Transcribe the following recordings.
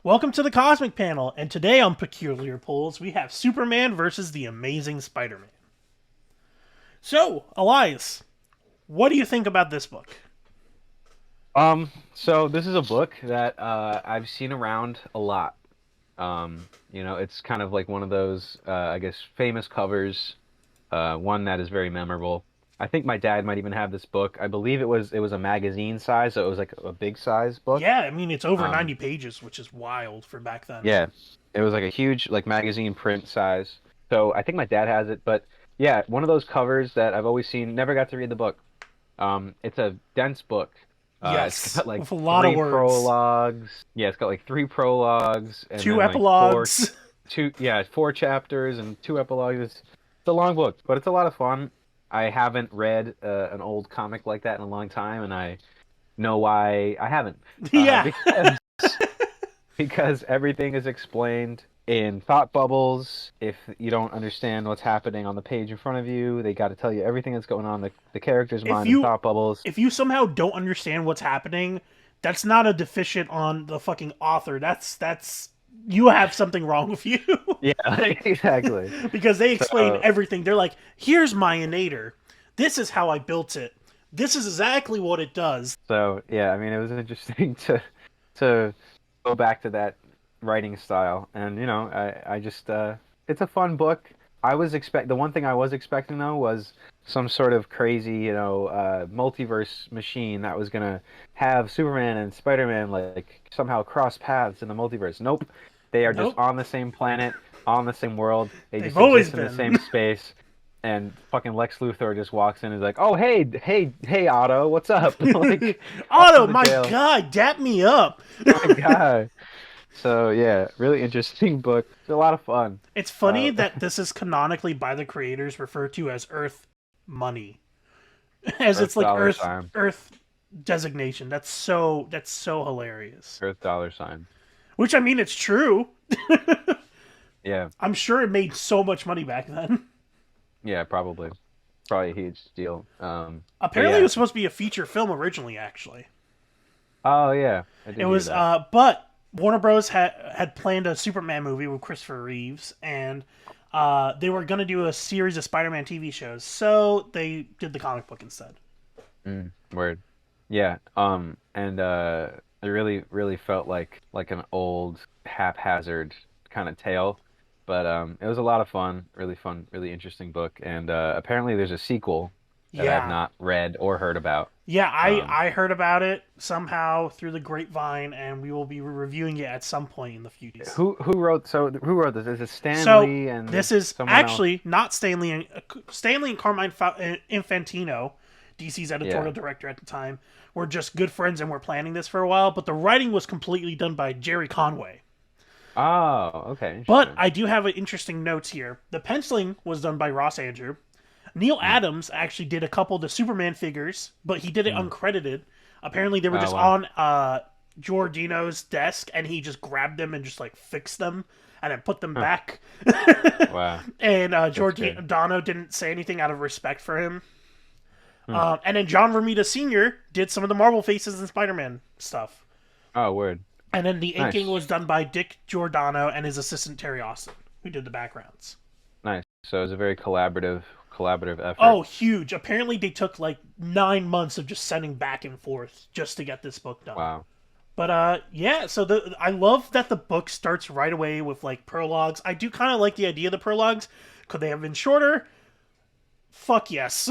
Welcome to the Cosmic Panel, and today on Peculiar Polls, we have Superman versus the Amazing Spider-Man. So, Elias, what do you think about this book? So this is a book that I've seen around a lot. It's kind of like one of those, I guess, famous covers, one that is very memorable. I think my dad might even have this book. I believe it was a magazine size, so it was like a big size book. Yeah, I mean, it's over Um, 90 pages, which is wild for back then. yeah, it was like a huge like magazine print size. So I think my dad has it, but yeah, one of those covers that I've always seen. Never got to read the book. It's a dense book. It's Yes, got like with a lot of three words. prologues. Yeah, it's got like three prologues and Two then like four, epilogues. two, yeah, four chapters and two epilogues. It's a long book, but it's a lot of fun. I haven't read an old comic like that in a long time, and I know why I haven't. Yeah. Because everything is explained in thought bubbles. If you don't understand what's happening on the page in front of you, they got to tell you everything that's going on in the character's if mind in you thought bubbles. if you somehow don't understand what's happening, that's not a deficient on the fucking author. That's you have something wrong with you. Yeah, exactly. Because they explain So, everything. They're like, here's my innator. This is how I built it. This is exactly what it does. so yeah, I mean, it was interesting to go back to that writing style, and I just it's a fun book. The one thing I was expecting though was some sort of crazy, multiverse machine that was gonna have Superman and Spider-Man like somehow cross paths in the multiverse. Nope, they are just Nope. on the same planet, on the same world. They They've just always exist in the been. same space. And fucking Lex Luthor just walks in and is like, "Oh, hey, Otto, what's up?" Like, Otto, welcome to my jail. god, dap me up. My God. So yeah, really interesting book. It's a lot of fun. It's funny Uh, that this is canonically by the creators referred to as Earth money. As it's Earth like dollar Earth sign. Earth designation. That's so hilarious. Earth dollar sign. Which I mean it's true. Yeah, I'm sure it made so much money back then. yeah, probably a huge deal. But Apparently it yeah. was supposed to be a feature film originally, actually. Oh yeah, I It did hear was, that. but Warner Bros. had planned a Superman movie with Christopher Reeves, and they were going to do a series of Spider-Man TV shows, so they did the comic book instead. Word. Yeah. And it really, really felt like an old haphazard kind of tale. But it was a lot of fun, really interesting book. And apparently there's a sequel that I've Yeah, not read or heard about. yeah, Um, I heard about it somehow through the grapevine, and we will be reviewing it at some point in the future. who wrote this? Is it Stan So Lee and this is someone else? actually not Stanley and Carmine Infantino, DC's Yeah. editorial director at the time, were just good friends and were planning this for a while. But the writing was completely done by Jerry Conway. Oh, okay, But interesting. I do have interesting notes here. The penciling was done by Ross Andrew. Neil Mm, Adams actually did a couple of the Superman figures, but he did it mm. uncredited. Apparently, they were Oh just wow. on Giordino's desk, and he just grabbed them and just like fixed them and then put them Huh. back. Wow. And That's good. Giordano didn't say anything out of respect for him. Hmm. And then John Romita Sr. did some of the Marvel faces and Spider-Man stuff. Oh, word. And then the inking Nice. was done by Dick Giordano and his assistant Terry Austin, who did the backgrounds. Nice. So it was a very collaborative effort. Oh, huge. Apparently, they took like 9 months of just sending back and forth just to get this book done. Wow. But yeah. So I love that the book starts right away with like prologues. I do kind of like the idea of the prologues. Could they have been shorter? Fuck yes.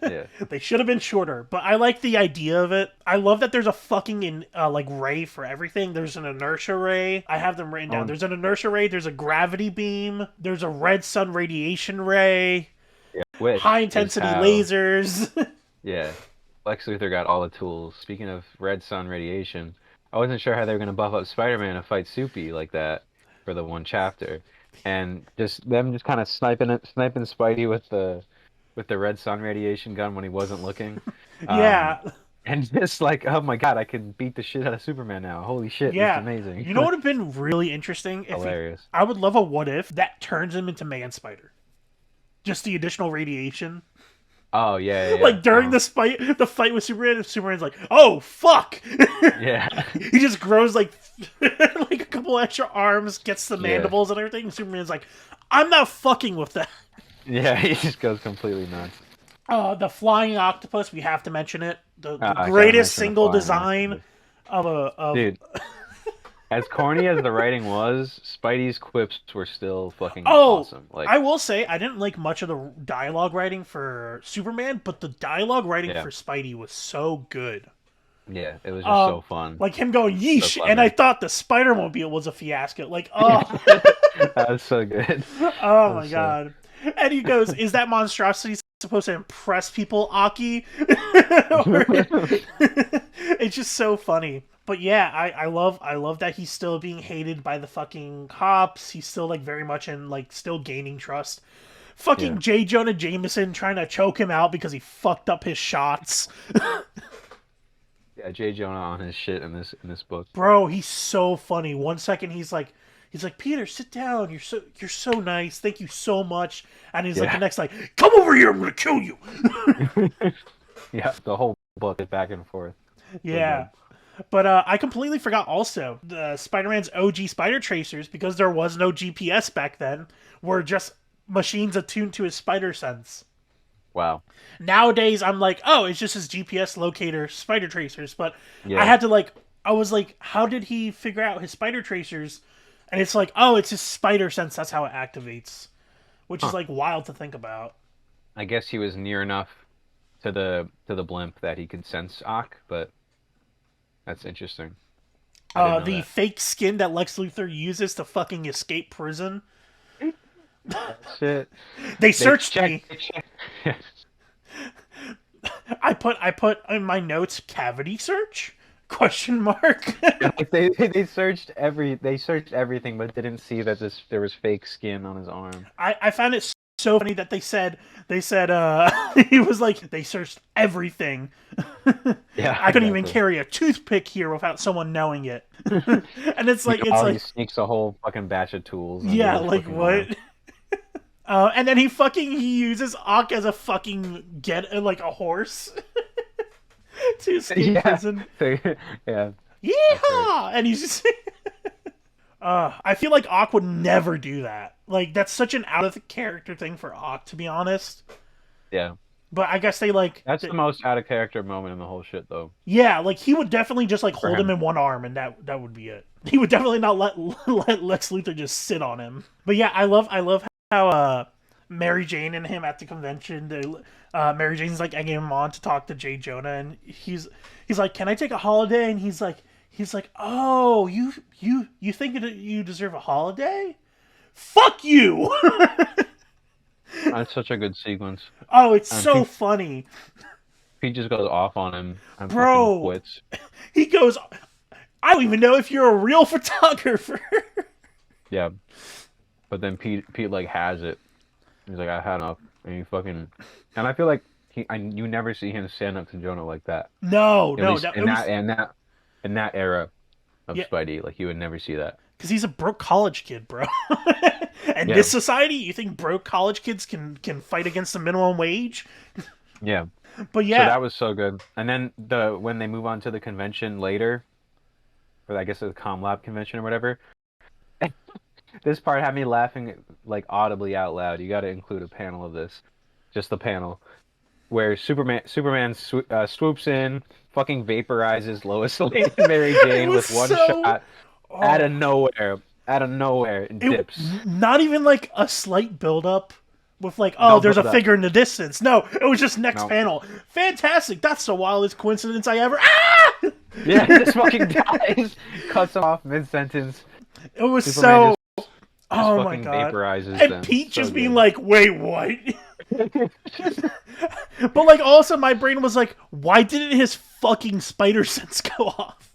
Yeah. They should have been shorter, but I like the idea of it. I love that there's a fucking like ray for everything. There's an inertia ray. I have them written down. Oh, There's an inertia ray. There's a gravity beam. There's a red sun radiation ray. yeah. High Which is intensity how, lasers. yeah, Lex Luthor got all the tools. Speaking of red sun radiation, I wasn't sure how they were gonna buff up Spider-Man to fight Soupy like that for the one chapter, and just kind of sniping Spidey with the red sun radiation gun when he wasn't looking. Um, Yeah, and just like, oh my God, I can beat the shit out of Superman now. Holy shit, this is yeah. amazing. You know what would have been really interesting if he? Hilarious. I would love a what if that turns him into Man Spider. Just the additional radiation. Oh yeah, yeah, Like during yeah. the fight with Superman, Superman's like, "Oh fuck!" Yeah, He just grows like like a couple extra arms, gets the yeah, mandibles and everything. And Superman's like, "I'm not fucking with that." yeah. He just goes completely nuts. The flying octopus, we have to mention it. The I gotta greatest mention the single flying design octopus, of a of dude. As corny as the writing was, Spidey's quips were still fucking Oh, awesome. Like, I will say I didn't like much of the dialogue writing for Superman, but the dialogue writing yeah, for Spidey was so good. yeah, it was just so Um, fun, like him going so yeesh, and I clever. thought the Spider Mobile was a fiasco. Like, Yeah, oh, that was so good. oh That my was so. god. And he goes, "Is that monstrosity supposed to impress people, Aki?" It's just so funny. But yeah, I love that he's still being hated by the fucking cops. He's still like very much in like still gaining trust. Yeah, Fucking J. Jonah Jameson trying to choke him out because he fucked up his shots. yeah. Jay Jonah on his shit in this book. Bro, he's so funny. One second he's like, Peter, sit down. You're so nice. Thank you so much. And he's like the Yeah, next like, come over here, I'm gonna kill you. yeah. The whole book is back and forth. So Yeah. good. But I completely forgot also the Spider-Man's OG spider tracers, because there was no GPS back then, were just machines attuned to his spider sense. Wow. Nowadays, I'm like, oh, it's just his GPS locator spider tracers. But I Yeah. had to like, I was like, how did he figure out his spider tracers? And it's like, oh, it's his spider sense. That's how it activates, which is Huh. like wild to think about. I guess he was near enough to the blimp that he could sense Ock, but that's interesting. I didn't know The that. fake skin that Lex Luthor uses to fucking escape prison. That shit. They They searched me. checked. They checked. I put in my notes cavity search question mark. Like they searched they searched everything, but didn't see that there was fake skin on his arm. I found it so funny that they said he was like they searched everything. Yeah, I couldn't even exactly. carry a toothpick here without someone knowing it. And it's like it's Meanwhile, he like sneaks a whole fucking batch of tools under yeah, his like fucking arm. what? And then he uses Ock as a fucking get like a horse to escape Yeah, prison. so, yeah, that's right. Yeehaw! And he's just I feel like Ock would never do that. Like that's such an out of the character thing for Ock, to be honest. Yeah, But I guess they like, that's the most out of character moment in the whole shit, though, yeah, like he would definitely just like for hold him him. in one arm, and that would be it. He would definitely not let Lex Luthor just sit on him. But yeah, I love how Mary Jane and him at the convention, Mary Jane's like egging him on to talk to Jay Jonah, and he's like, "Can I take a holiday?" And he's like, "Oh, you think that you deserve a holiday? Fuck you!" That's such a good sequence. Oh, it's And so funny, Pete just goes off on him and fucking bro. quits. He goes, "I don't even know if you're a real photographer." Yeah, but then Pete like has it. He's like, I had enough, and he fucking. And I feel like you never see him stand up to Jonah like that. No, At no, least that it was in that era of yeah, Spidey, like you would never see that. because he's a broke college kid, bro. And Yeah, this society, you think broke college kids can fight against the minimum wage? yeah. But So yeah, that was so good. And then when they move on to the convention later, or I guess the ComLab convention or whatever, this part had me laughing like audibly out loud. You got to include a panel of this, just the panel where Superman swoops in, fucking vaporizes Lois Lane and Mary it Jane was with one so. shot Oh, out of nowhere, and it dips. not even like a slight build up with like, oh, No there's a build up. figure in the distance. No, it was just next No. panel. Fantastic. That's the wildest coincidence I ever. Ah! Yeah, he just fucking dies, cuts him off mid sentence. It was Superman so. just Oh my fucking god. vaporizes And them. Pete So just being good. like, wait, what? But like also my brain was like, why didn't his fucking spider sense go off?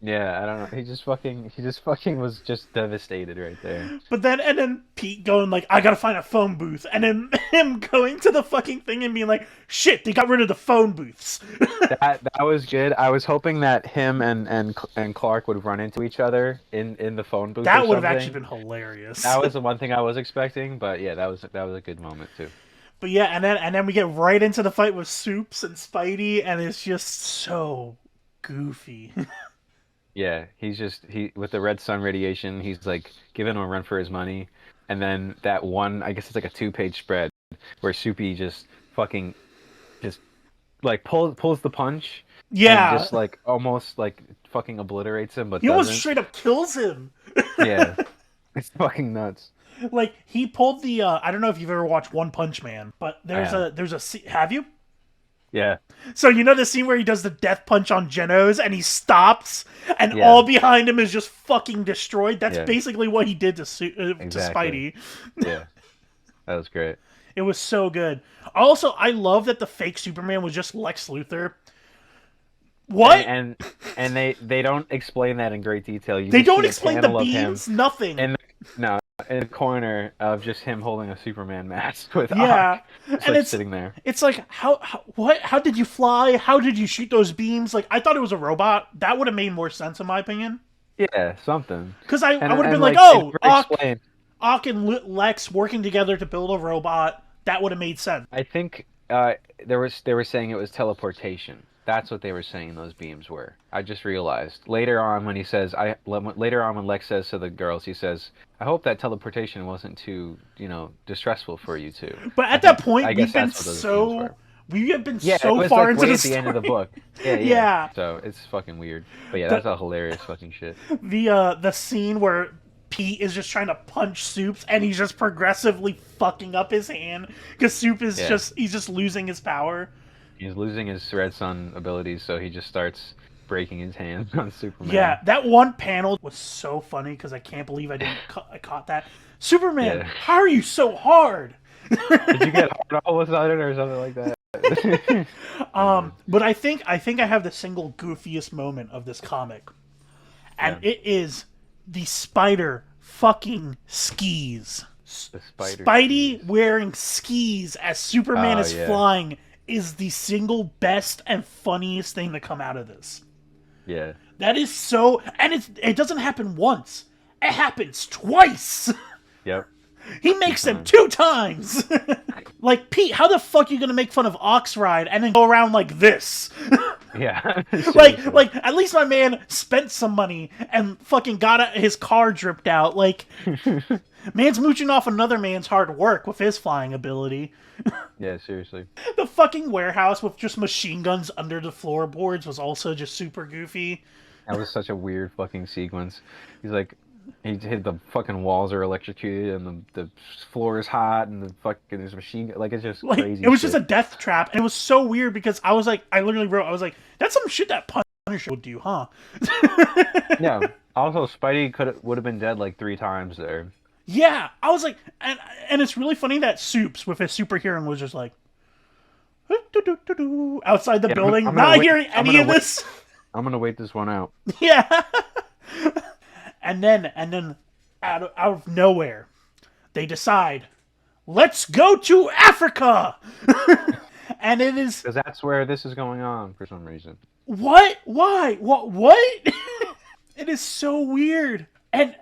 Yeah, I don't know. He just fucking was just devastated right there. But then Pete going like, I gotta find a phone booth, and then him going to the fucking thing and being like, shit, they got rid of the phone booths. That was good. I was hoping that him and Clark would run into each other in the phone booth or That would have actually something. been hilarious. That was the one thing I was expecting, but yeah, that was a good moment too. But yeah, and then we get right into the fight with Soups and Spidey, and it's just so goofy. Yeah, he with the red sun radiation, he's like giving him a run for his money. And then that one, I guess it's like a two-page spread where Soupy just fucking just like pulls the punch and Yeah, just like almost like fucking obliterates him but he almost doesn't. straight up kills him. Yeah. It's fucking nuts. Like he pulled the I don't know if you've ever watched One Punch Man, but I have. there's a have you? Yeah. So you know the scene where he does the death punch on Genos and he stops and Yeah. all behind him is just fucking destroyed. That's Yeah. basically what he did to Exactly. Spidey. Yeah. That was great. It was so good. Also, I love that the fake Superman was just Lex Luthor. What? And they don't explain that in great detail. You They just don't see a explain the panel of him beams. Nothing. in no in the corner of just him holding a Superman mask with Yeah, Ock just and like sitting there. it's like how what how did you fly? How did you shoot those beams? Like I thought it was a robot. That would have made more sense in my opinion. Yeah, something. Because I would have been like, Like they oh, never Ock, explain. Ock and Lex working together to build a robot. That would have made sense. I think they were saying it was teleportation. That's what they were saying those beams were. I just realized later on when he says later on when Lex says to the girls, he says, "I hope that teleportation wasn't too, distressful for you two." But at that I point, guess that's what those beams were. we have been Yeah, it so was far like into way the at the end of the story. book. Yeah, yeah. Yeah. So it's fucking weird. But yeah, The that's a hilarious fucking shit. the scene where Pete is just trying to punch Soups and he's just progressively fucking up his hand because Soup is Yeah. he's just losing his power. He's losing his red sun abilities, so he just starts breaking his hands on Superman. Yeah, that one panel was so funny because I can't believe I caught that. Superman, Yeah. how are you so hard? Did you get hard all of a sudden or something like that? But I think I have the single goofiest moment of this comic, and Yeah. it is the spider fucking skis. The spider Spidey skis. wearing skis as Superman Oh, is yeah. flying is the single best and funniest thing to come out of this. Yeah. That is so, and it doesn't happen once. It happens twice. Yep. He makes them 2 times. Like Pete, how the fuck are you gonna make fun of Oxride and then go around like this? Yeah. like at least my man spent some money and fucking got his car dripped out. Like man's mooching off another man's hard work with his flying ability. Yeah, seriously. The fucking warehouse with just machine guns under the floorboards was also just super goofy. That was such a weird fucking sequence. He's like, he hit the fucking walls are electrocuted and the floor is hot and the fucking there's machine like it's just Like crazy. it was shit. just a death trap, and it was so weird because I was like, I literally wrote, I was like, that's some shit that Punisher would do, huh? Yeah. Also, Spidey would have been dead like 3 times there. Yeah, I was like, and it's really funny that Soups with his superhearing was just like outside the Yeah, building, I'm gonna not wait- hearing I'm any gonna of wait- this. I'm gonna wait this one out. Yeah, and then out of nowhere, they decide, let's go to Africa, and it is Because that's where this is going on for some reason. what? Why? What? It is so weird. And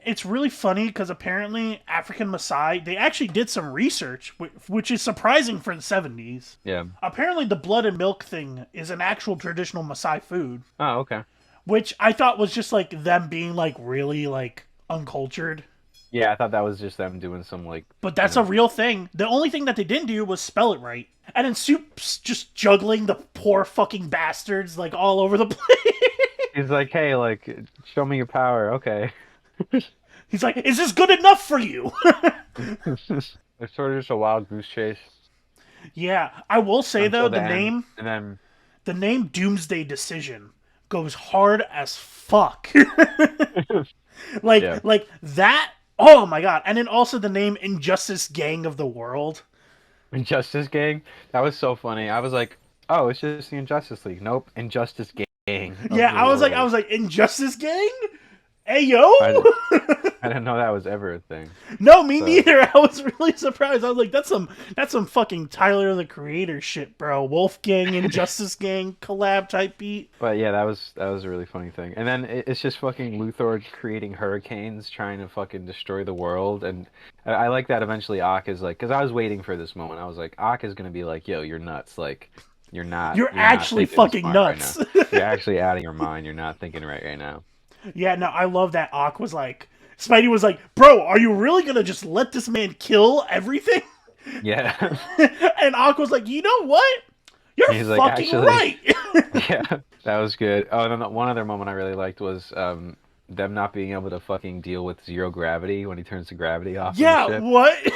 it's really funny because apparently African Maasai, they actually did some research, which is surprising for the 70s. Yeah. Apparently the blood and milk thing is an actual traditional Maasai food, Oh, okay. which I thought was just like them being like really like uncultured. Yeah, I thought that was just them doing some like. But that's a real thing. The only thing that they didn't do was spell it right. And then Soup's just juggling the poor fucking bastards like all over the place. He's like, hey, like, show me your power. Okay. He's like, is this good enough for you? It's sort of just a wild goose chase. Yeah, I will say though, Until the end. name And then, the name Doomsday Decision goes hard as fuck. Like Yeah. like that. Oh my god! And then also the name Injustice Gang of the World. Injustice Gang. That was so funny. I was like, oh, it's just the Injustice League. Nope, Injustice Gang. of Yeah, the I was world. like Injustice Gang. Hey yo! I, I didn't know that was ever a thing. No, me So, neither. I was really surprised. I was like, that's some fucking Tyler the Creator shit, bro. Wolfgang and Justice Gang collab type beat. but yeah, that was a really funny thing. And then it's just fucking Luthor creating hurricanes, trying to fucking destroy the world. And I like that eventually Ak is like, because I was waiting for this moment. I was like, Ak is gonna be like, yo, you're nuts. Like, You're you're not actually thinking fucking smart right now. nuts. You're actually out of your mind. You're not thinking right now. Yeah, no, I love that Aqu was like, Spidey was like, bro, are you really gonna just let this man kill everything? Yeah. And Aqu was like, you know what? You're He's like, fucking actually, right. yeah, that was good. Oh, and then one other moment I really liked was them not being able to fucking deal with zero gravity when he turns the gravity off in the Yeah, ship. what?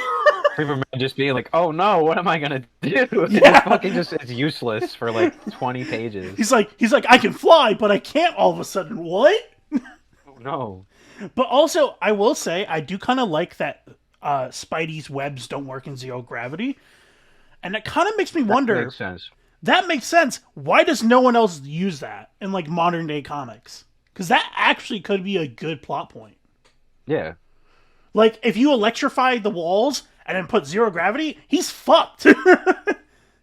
Superman just being like, "Oh no, what am I gonna do?" It just Yeah. fucking just it's useless for like 20 pages. He's like, I can fly, but I can't all of a sudden. What? Oh no. But also, I will say, I do kind of like that Spidey's webs don't work in zero gravity. And that kind of makes me That wonder, makes sense. that makes sense. Why does no one else use that in like modern day comics? Because that actually could be a good plot point. Yeah. Like, if you electrify the walls and then put zero gravity, he's fucked.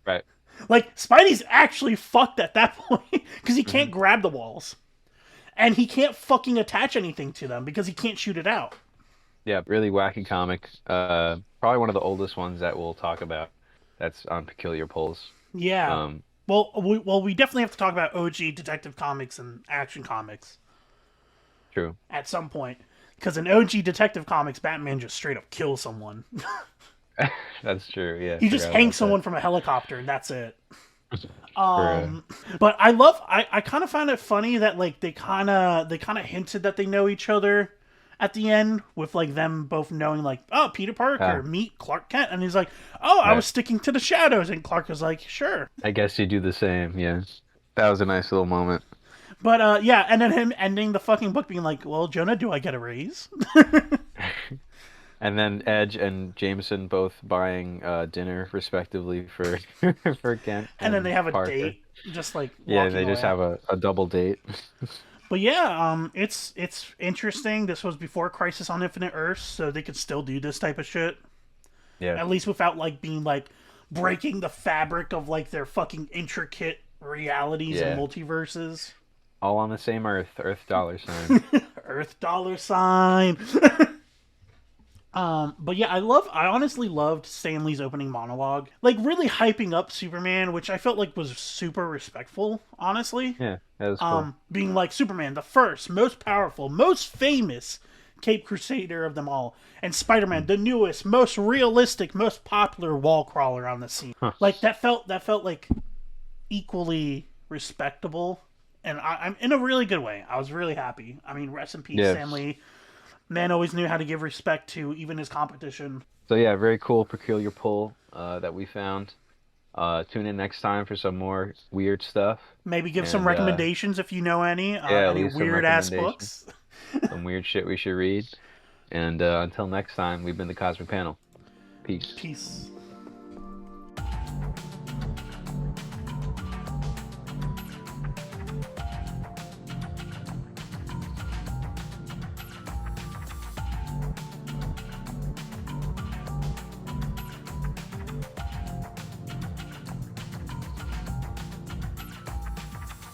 Right. Like, Spidey's actually fucked at that point because he Hmm. can't grab the walls. And he can't fucking attach anything to them because he can't shoot it out. Yeah, really wacky comic. Probably one of the oldest ones that we'll talk about. That's on Peculiar Pulls. Yeah. Um, Well, we definitely have to talk about OG Detective Comics and Action Comics true. at some point. Because in OG Detective Comics, Batman just straight up kills someone. That's true. Yeah, He just forgot hangs about someone from a helicopter and that's it. that. Um, but I kind of found it funny that like they kind of hinted that they know each other at the end with like them both knowing like, oh, Peter Parker, Ah, meet Clark Kent, and he's like, oh, I right. was sticking to the shadows, and Clark was like, sure. I guess you do the same. Yeah, that was a nice little moment. But yeah, and then him ending the fucking book being like, well, Jonah, do I get a raise? And then Edge and Jameson both buying dinner respectively for for Kent And then and they have a Parker. date, just like Yeah, walking they just away. have a double date. But yeah, it's interesting. This was before Crisis on Infinite Earths, so they could still do this type of shit. Yeah, At least without like being like breaking the fabric of like their fucking intricate realities and yeah. multiverses. All on the same Earth. Earth dollar sign. Earth dollar sign. But yeah, I honestly loved Stanley's opening monologue. Like really hyping up Superman, which I felt like was super respectful, honestly. Yeah, that was cool. Being like Superman, the first, most powerful, most famous Cape Crusader of them all, and Spider-Man, the newest, most realistic, most popular wall crawler on the scene. Huh. Like that felt like equally respectable, and I'm in a really good way. I was really happy. I mean, rest in peace, Yeah. Stanley. Man always knew how to give respect to even his competition. So yeah, very cool peculiar pull that we found. Tune in next time for some more weird stuff. Maybe give some And recommendations if you know yeah, any leave some weird ass recommendations. books. Some weird shit we should read. And until next time, we've been the Cosmic Panel. Peace. Peace.